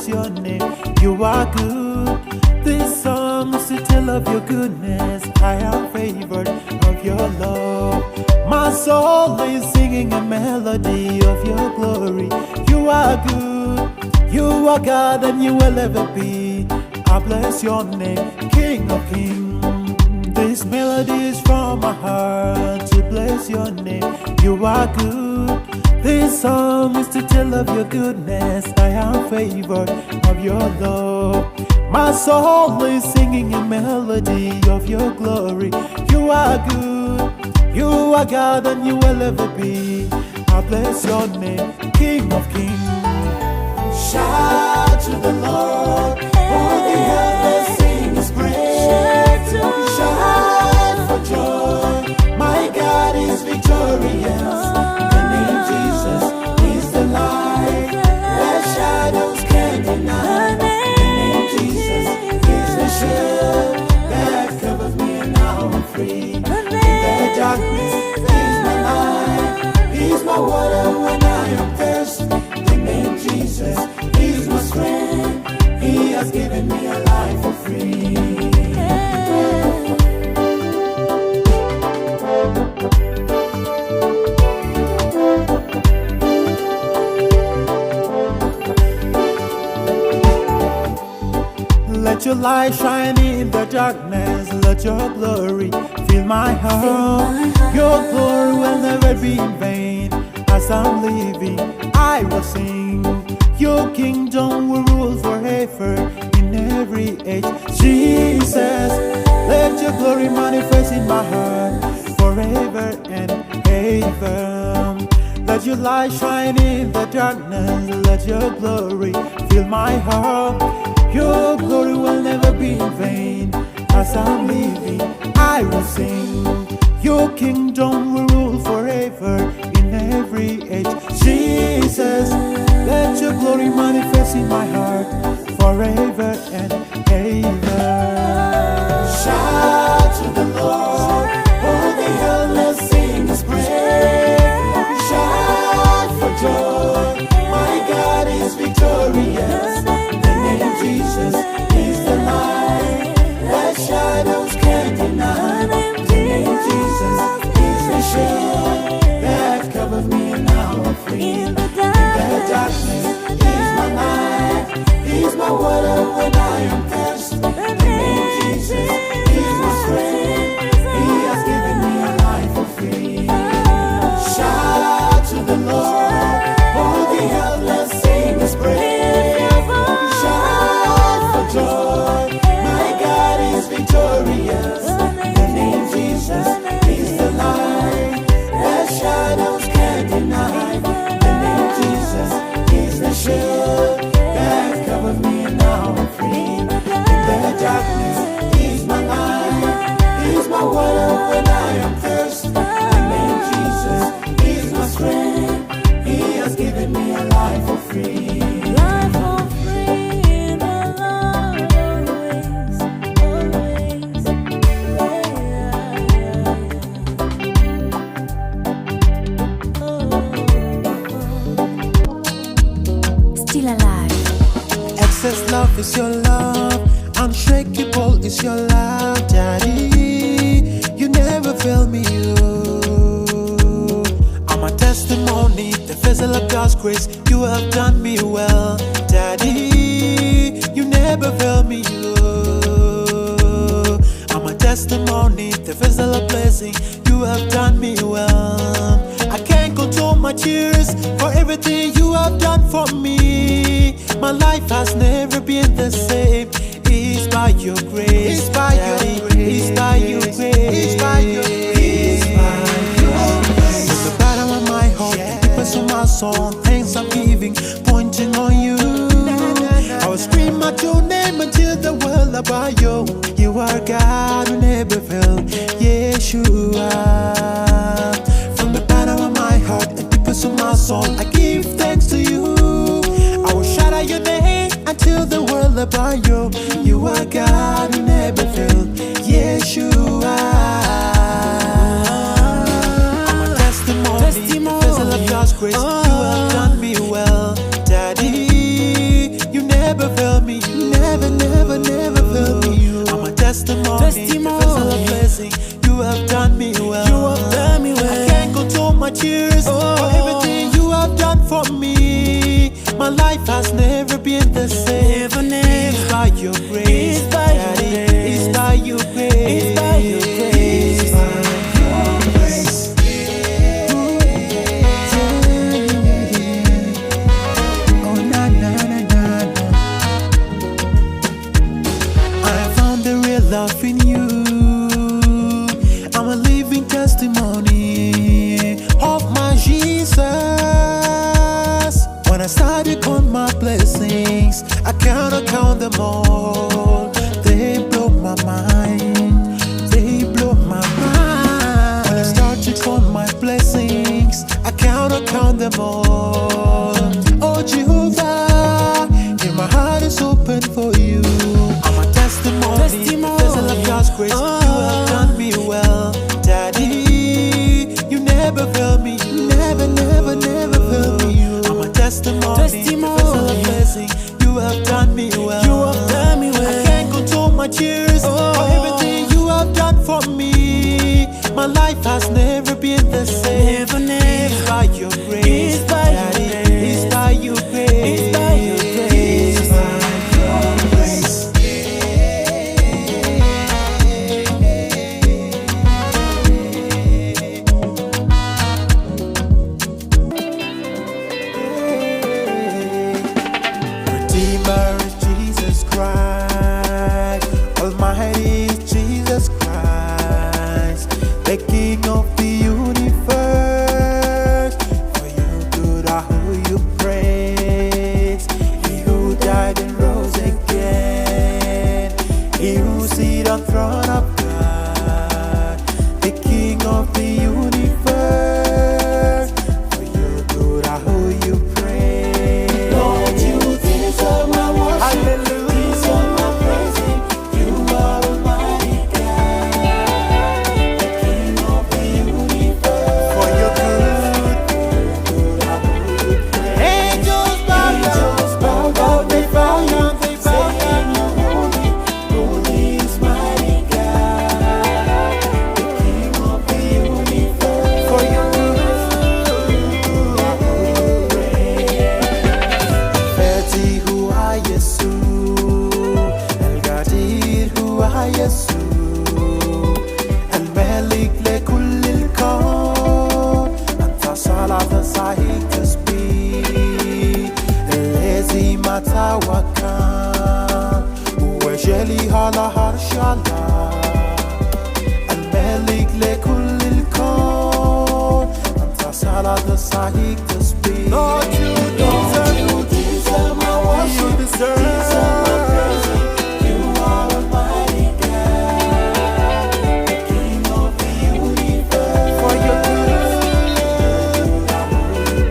bless your name. You are good. This song is to tell of your goodness. I am favored of your love. My soul is singing a melody of your glory. You are good. You are God and you will ever be. I bless your name, King of Kings. This melody is from my heart to bless your name. You are good. This song is to tell of your goodness. I am favored of your love. My soul is singing a melody of your glory. You are good. You are God and you will ever be. I bless your name, King of Kings. Shout to the Lord. Oh, the earth, sing His praise. Shout for joy. My God is victorious. The name Jesus is the light that shadows can't deny. The name Jesus is the shield that covers me, and now I'm free. In the darkness, He's my light. He's my water when I am thirsty. The name Jesus is my strength. He has given me a life for free. Let your light shine in the darkness. Let your glory fill my heart. Your glory will never be in vain. As I'm living, I will sing. Your kingdom will rule forever in every age. Jesus, let your glory manifest in my heart forever and ever. Let your light shine in the darkness. Let your glory fill my heart. Your glory will never be in vain. As I'm living, I will sing. Your kingdom will rule forever in every age. Jesus, let your glory manifest in my heart forever and ever. Shout to the Lord. Oh, the earth, let's sing His praise. Shout for joy. My God is victorious. Jesus is the light that shadows can't deny. The name Jesus is the shield that covers me, and now I'm free. In the darkness, He's my light. He's my water when I am thirsty. The name Jesus is my strength. He has given me a life for free. Shout to the Lord. Oh, the earth, let's sing His praise. Joy. My God is victorious. The name Jesus is the light that shadows can't deny. The name Jesus is the shield that covers me, and now I'm free. In the darkness, He's my light. He's my water when I am thirsty. The name Jesus is my strength. He has given me a life for free. Excess love is your love, unshakable is your love, Daddy. You never fail me, you. I'm a testimony, the vessel of God's grace. You have done me well, Daddy. You never fail me, you. I'm a testimony, the vessel of blessing. You have done me well. I can't control my tears for everything you have done for me. My life has never been the same. It's by your grace. It's by your grace. It's by your grace. It's by your grace. From the bottom of my heart, the deepest of my soul, thanks I'm giving, pointing on you. I will scream out your name until the world about you. You are God who never failed. Yeshua. From the bottom of my heart, the deepest of my soul, I give thanks to you. I will shout out your name until the world about you. You are God who never failed. Yeshua. I'm a testimony, the vessel of God's grace. You have done me well, Daddy. You never cheers for everything you have done for me. My life has never been the same. Never, never. It's by your grace, It's by your Daddy. grace. It's by your grace. It's by your grace. It's by your grace. Oh, na, na, na, na, na. I found the real love in you. I'm a living testimony of my Jesus. When I started count my blessings, I cannot count them all. They blow my mind. They blow my mind. When I start to count my blessings, I cannot count them all. Oh Jehovah, yeah, my heart is open for you. I'm a testimony. There's a love God's grace. You have done me well, Daddy. You never fail me. You never, never, never fail me. I'm a testimony. There's a love blessing. You have done me well. You have done me well. I can't control my cheers for everything you have done for me. My life has never been the same. Never, never. It's by your grace, It's by your Daddy. grace. It's by your grace. It's by your grace. It's by your grace. Redeemer is Jesus Christ, Almighty is Jesus Christ, the King of the universe. For you good are who you praise. He who died and rose again. He who sits on throne of God, the King of the universe. For you good are who you praise. Lord, you deserve my worship. Hallelujah. Deserve my praising. You are Almighty God, the King of the universe. For your good. Angels bow down, they bow down, they bow down. Saying you're holy, holy is mighty God, the King of the universe. For your good. Feti huwa Yesu, El Gadir huwa Yesu, El Malik لكل الكون. أنت صلاة صحيح تسبيح الذي ما توكل وجلي على عرش الله. الملك لكل الكون. أنت صلاة صحيح تسبيح. Lord, you deserve. You deserve my worship. You deserve. Deserve my praising. You are Almighty God, the King of the universe. For your good.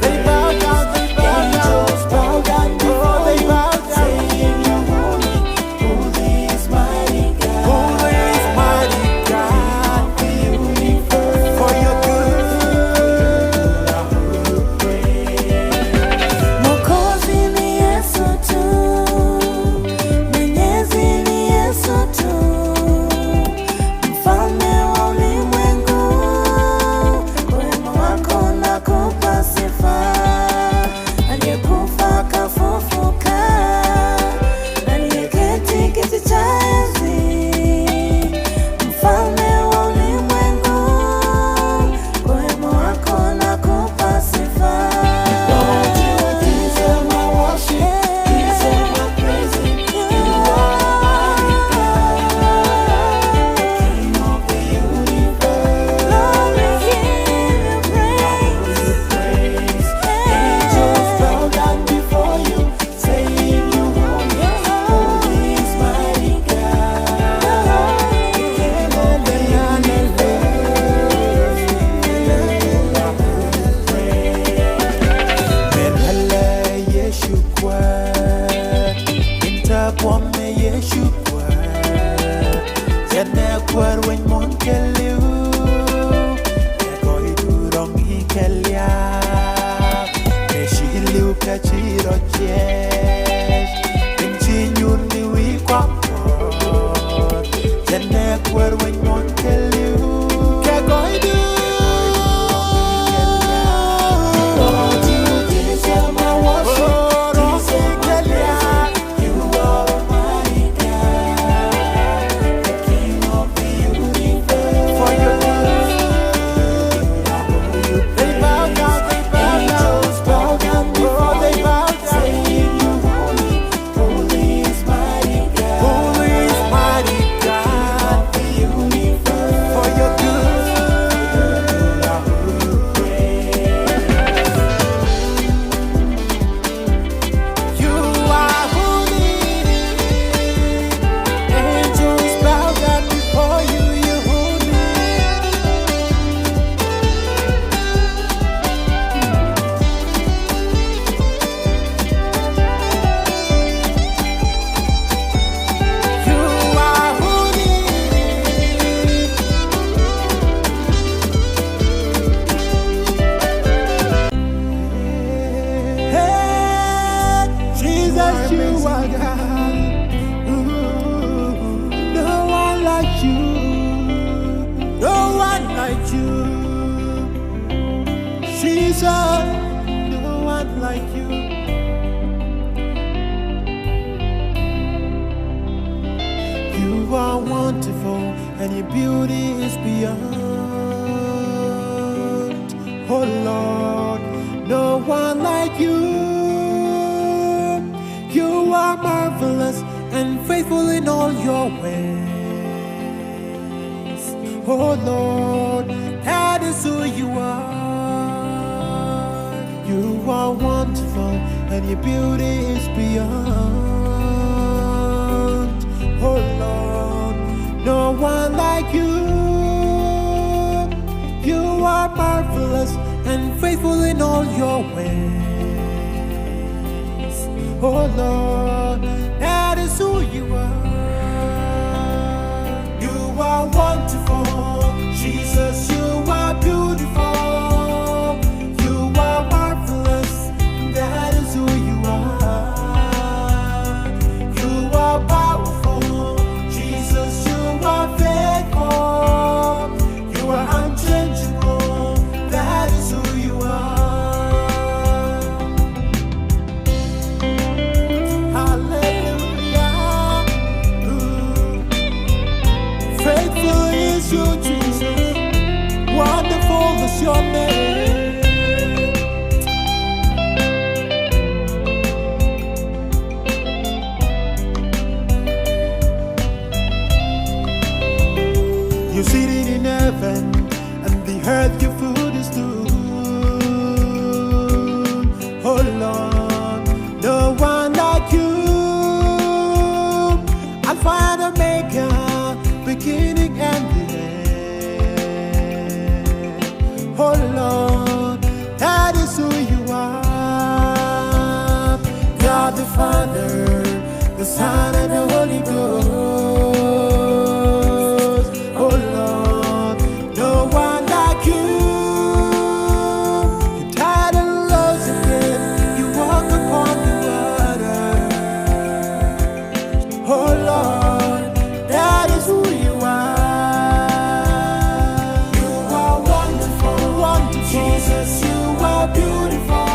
They bow down, they bow Angels down. bow down before they you, bow down. saying you're holy, holy is mighty God, Holy is mighty God. the universe. For your good. Mwokozi ni Yesu tu, Mwenyezi ni Yesu tu, Mfalme wa ulimwengu, wema wako nakupa sifa, aliyekufa akafufuka, aliyeketi kiti cha enzi, Mfalme wa ulimwengu, wema wako nakupa sifa. Lord, you deserve my worship, deserve my praising. You are Almighty God, the King of the universe. Lord, we give you praise. Angels bow down before you, saying you're holy, holy is mighty God, the King of the Melele yeshukwa, intabwame yeshukwa, yenekwer wen monkeliu, yekoi durong ikelia, neshiliu kachiro chesh, inchinyun niwi kwakor, yenekwer wen monkeliu, kekoi durong ikelia. Jesus, you are God. No one like you. No one like you. Jesus, no one like you. You are wonderful, and your beauty is beyond. Oh Lord, no one like you. You are marvelous and faithful in all your ways. Oh Lord, that is who you are. You are wonderful, and your beauty is beyond. Oh Lord, no one like you. You are marvelous and faithful in all your ways. Oh Lord, that is who you are. You are wonderful, Jesus, you are beautiful. You are marvelous, that is who you are. You are powerful, Jesus, you are faithful. You are unchangeable, that is who you are. Hallelujah. Faithful is you, Jesus. Wonderful is your name. You seated in heaven, and the earth your food is too. Oh Lord, no one like you. Alpha and Omega, beginning and the end. Oh Lord, that is who you are. God the Father, the Son, and the Holy Ghost. Oh Lord, no one like you. You died and rose again. You walk upon the water. Oh Lord, that is who you are. You are wonderful, wonderful. Jesus, you are beautiful.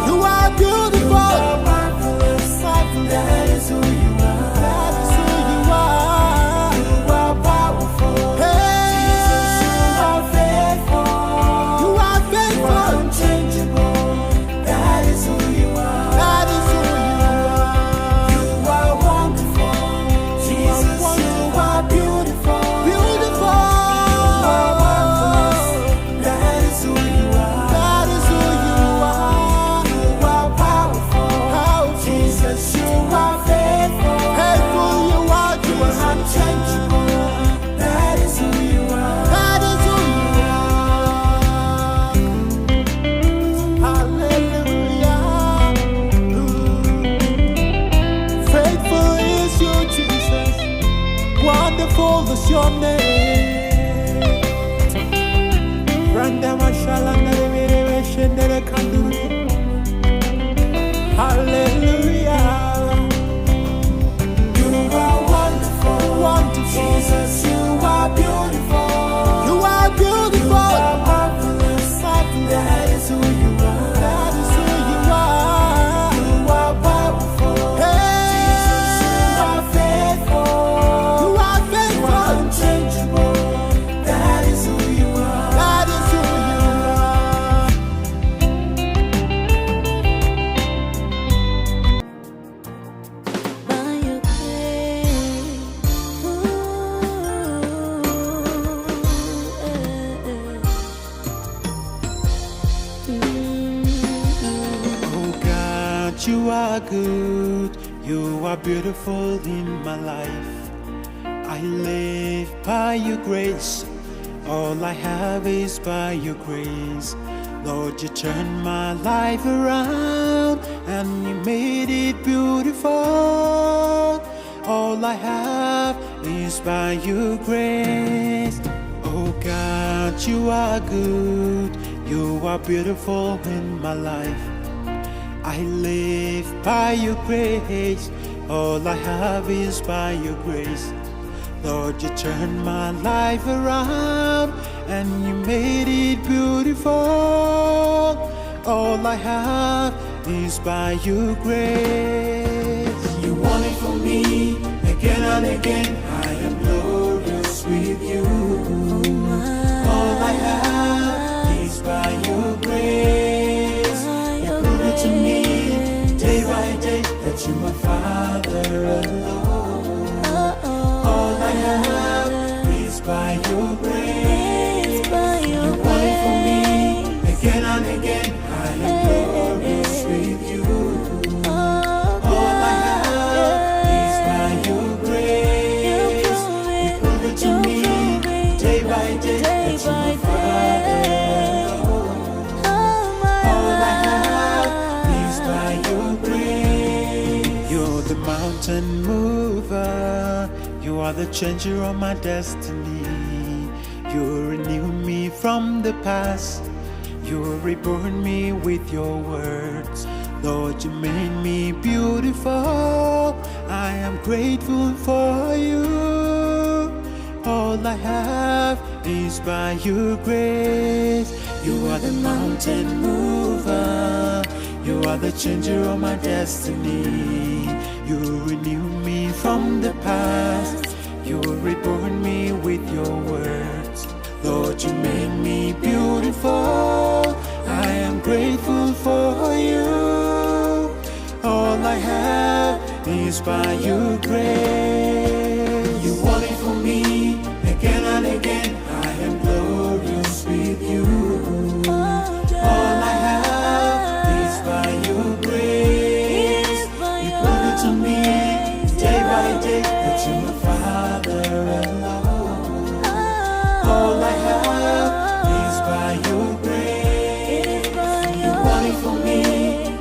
You are beautiful. You are marvelous, marvelous. That is who you are. That is who you are. You are powerful. Hey. Jesus, you are faithful. You are faithful. You are unchangeable. That is who you are. That is who you are. You are wonderful. Jesus, you are beautiful. Beautiful. You are marvelous. That is who you are. That is who you are. You are powerful. Jesus, you are faithful. Faithful you are. You are unchangeable. That is who you are. That is who you are. Hallelujah. Faithful is you, Jesus. Wonderful is your name. Randa mashallah nare shendere kanduri. Hallelujah. You are wonderful, wonderful. Jesus, you are beautiful. You are beautiful. You are marvelous, marvelous. That is who you are. That is who you are. You are powerful. Hey. Jesus, you are faithful. You are faithful. You are unchangeable. That is who you are. That is who you are. By your grace, Oh God, you are good. You are beautiful in my life. I live by your grace. All I have is by your grace. Lord, you turned my life around and you made it beautiful. All I have is by your grace. Oh God, you are good. You are beautiful in my life. I live by your grace. All I have is by your grace. Lord, you turned my life around and you made it beautiful. All I have is by your grace. You want it for me again and again. I am glorious with you. All I have is by your grace. You prove it to me day by day that you're my Father alone. All I have is by your grace. You want it for me again and again. I am glorious with you. All I have is by your grace. You prove it to me day by day that you're my Father alone. All I have is by your grace. You're the mountain mover. You are the changer of my destiny. You renew me from the past. You reborn me with your words. Lord, you made me beautiful. I am grateful for you. All I have is by your grace. You are the mountain mover. You are the changer of my destiny. You renew me from the past. You reborn me with your words. Lord, you made me beautiful. I am grateful for you. All I have is by your grace. You want it for me again and again. I am glorious with you. All I have is by your grace. You prove it to me day by day that you're my Father alone. All I have is by your grace. You want it for me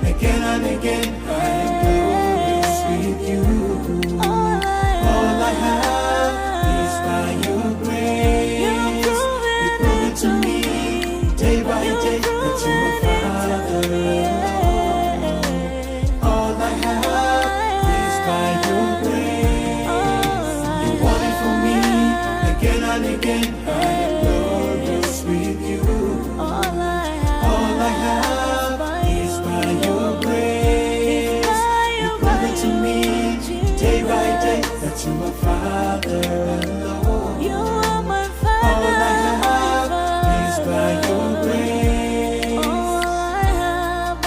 again and again. I am glorious with you. All I have is by your grace. You prove it to me day by day that you're my Father alone. All I have is by your grace. You want it for me again and again. I am glorious with you. All I have is by your grace. You prove it to me day by day that you're my Father alone. You are my All I have Father. is by your grace. All I have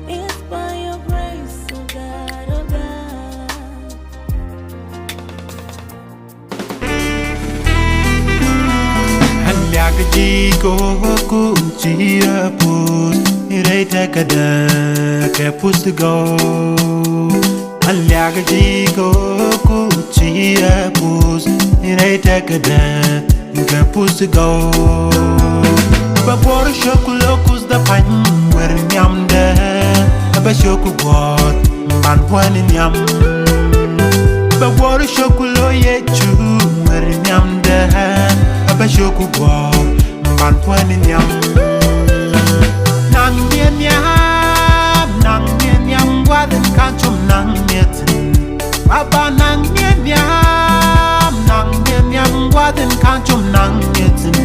is by your grace, oh God, oh God. Hallagaji go kuchia pus ireta kada kapus to go. Hallagaji go kuchia pus ireta kada kapus to go. Babor shokulokus da pan wer nyamde abashoku god ban wani nyam. Babor shokulo yechu wer nyamde abashoku god ban wani nyam. Nang nyen nyam waden kanchum nang nyetin. Baba nang nyen nyam waden kanchum nang nyetin.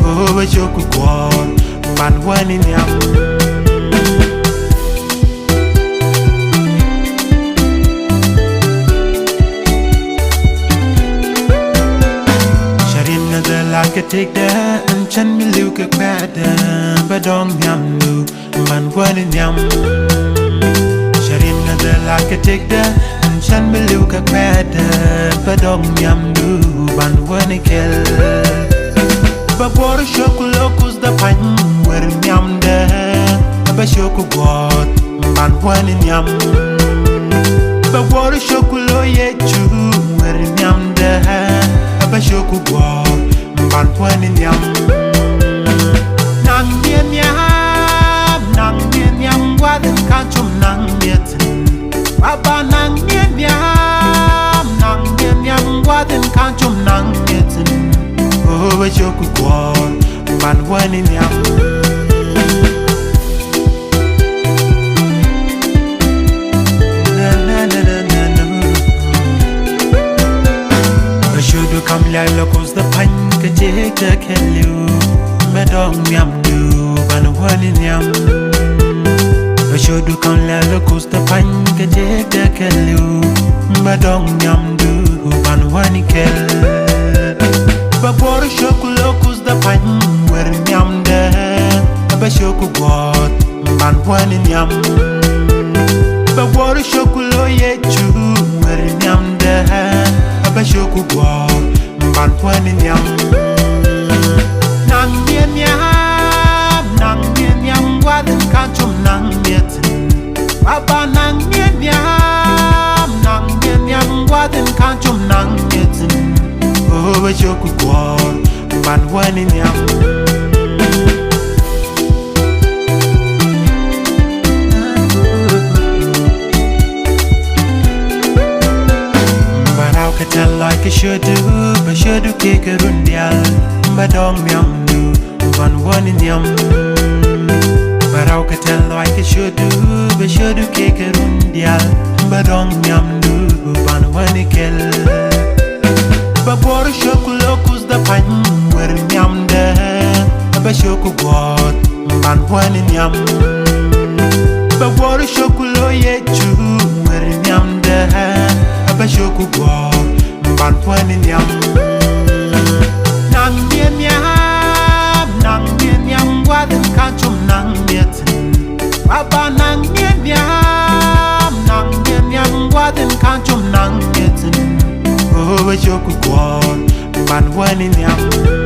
Oh, abashoku god ban wani nyam. I could take that and chan me look at better, but don't yam no man one yam. Sharin I could take that and chan me look at better, but don't yam no man one kill. But what a shock locus the pine where yam there, a shock god man one yam. But what a shock loye chew where yam there, a shock god. Ban wani nyam. Nang nyen nyam waden kanchum nang nyetin. Baba nang nyen nyam waden kanchum nang nyetin. Oh, bajoku kwon ban wani nyam. the kellu Medong yam do ban wani yam Shodu kan lelo kusta pan ke the kellu Medong yam do ban wani kel Babor shokulo kusta pan wer yam de Shoku god ban wani yam Babor shokulo ye chu wer yam de Shoku god ban wani yam Nang bien yam wadin kanchum nang mietin Baba nang bien yam wadin kanchum nang mietin Oh Shoku god ban wani yam Tell like I should do, but should do kick it on the but don't yam do, one in yam. But I could tell like I should do, but should do kick it on the but don't yam do, one in kill. But what a shock locus the pine, where yam there, but shock what, one in yam. But what a shock loye chew, where yam there, but shock what. Ban wani yam Nang bien yam wadin kanchum nang mietin Baba nang bien yam wadin kanchum nang mietin Oh Shoku god ban wani yam